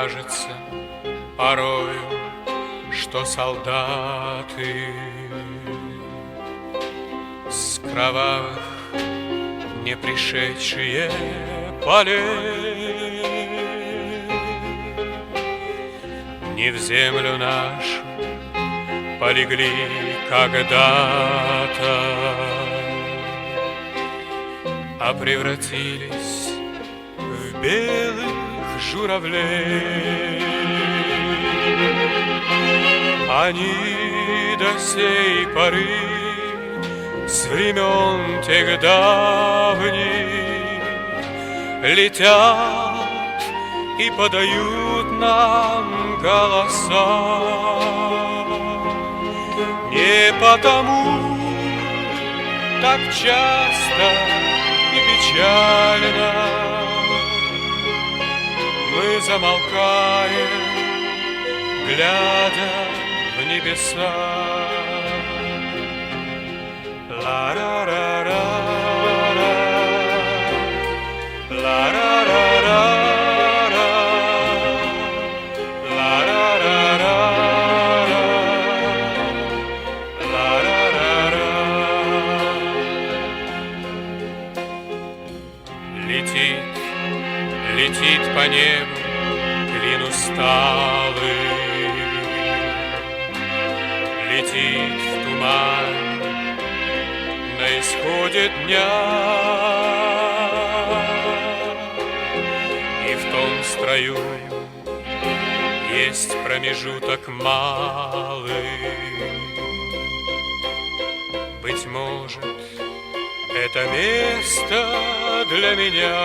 кажется порою, что солдаты с кровавых не пришедшие полей не в землю нашу полегли когда-то, а превратились в белых журавлей. Они до сей поры с времен тех давних летят и подают нам голоса. Не потому так часто и печально мы замолкаем, глядя в небеса. Ла-ра-ра-ра, ла-ра-ра-ра, ла-ра-ра-ра, ла-ра-ра-ра. Летит, летит по небу клин усталый, летит в туман на исходе дня, и в том строю есть промежуток малый. Быть может, это место для меня.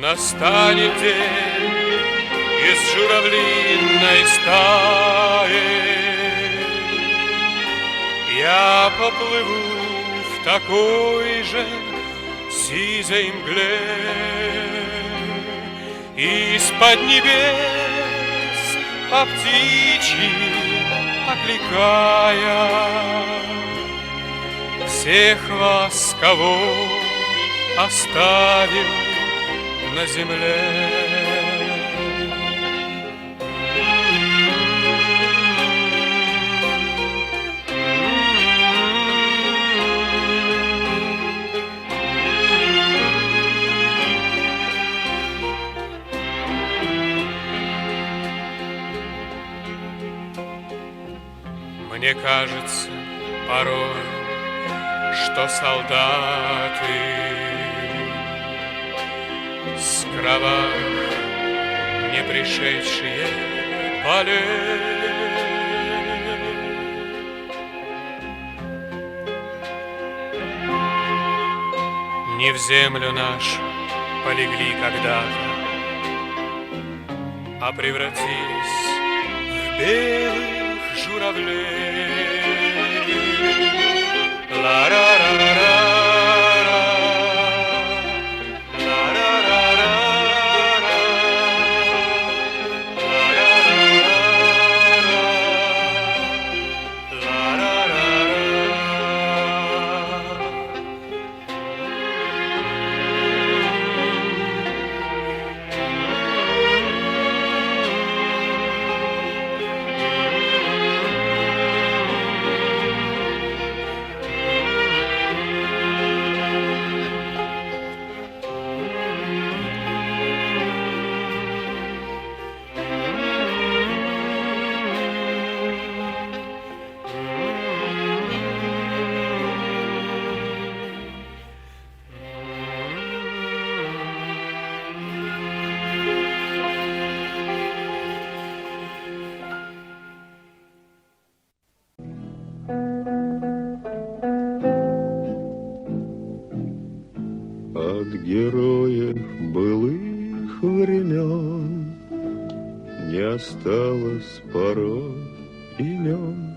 Настанет день из журавлиной стаи, я поплыву в такой же сизой мгле, из-под небес по птичьи окликая всех вас, кого оставил на земле. Мне кажется порой, что солдаты с кровавых не пришедшие полей не в землю нашу полегли когда-то, а превратились в белых журавлей. Ла-ра-ра-ра-ра, ла-ра-ра-ра-ра, ла-ра-ра-ра, ла-ра-ра-ра. От героев былых времен не осталось порой имен.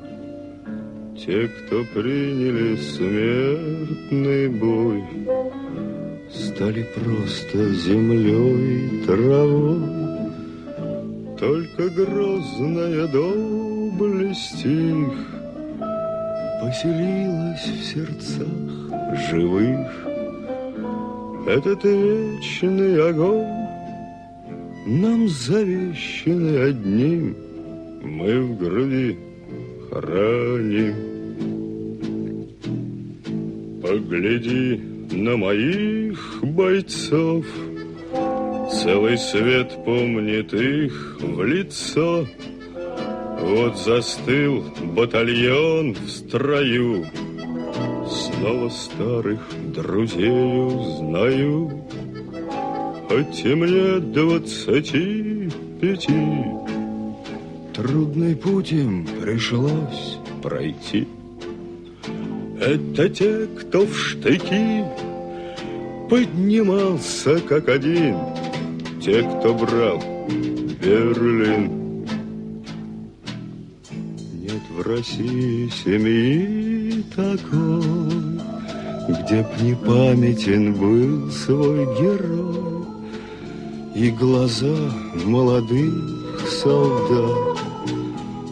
Те, кто приняли смертный бой, стали просто землей и травой. Только грозная доблесть их поселилась в сердцах живых. Этот вечный огонь нам завещанный одним, мы в груди храним. Погляди на моих бойцов, целый свет помнит их в лицо. Вот застыл батальон в строю, снова старых друзей узнаю. Хоть и мне 25, трудный путь им пришлось пройти. Это те, кто в штыки поднимался как один, те, кто брал Берлин. Нет в России семьи такой, где б не памятен был свой герой, и глаза молодых солдат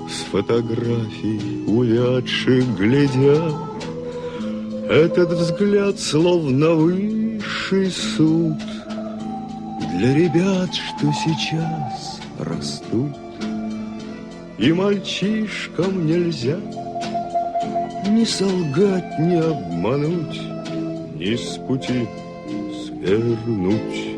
с фотографий увядших глядят. Этот взгляд словно высший суд для ребят, что сейчас растут. И мальчишкам нельзя ни солгать, ни обмануть, ни с пути свернуть.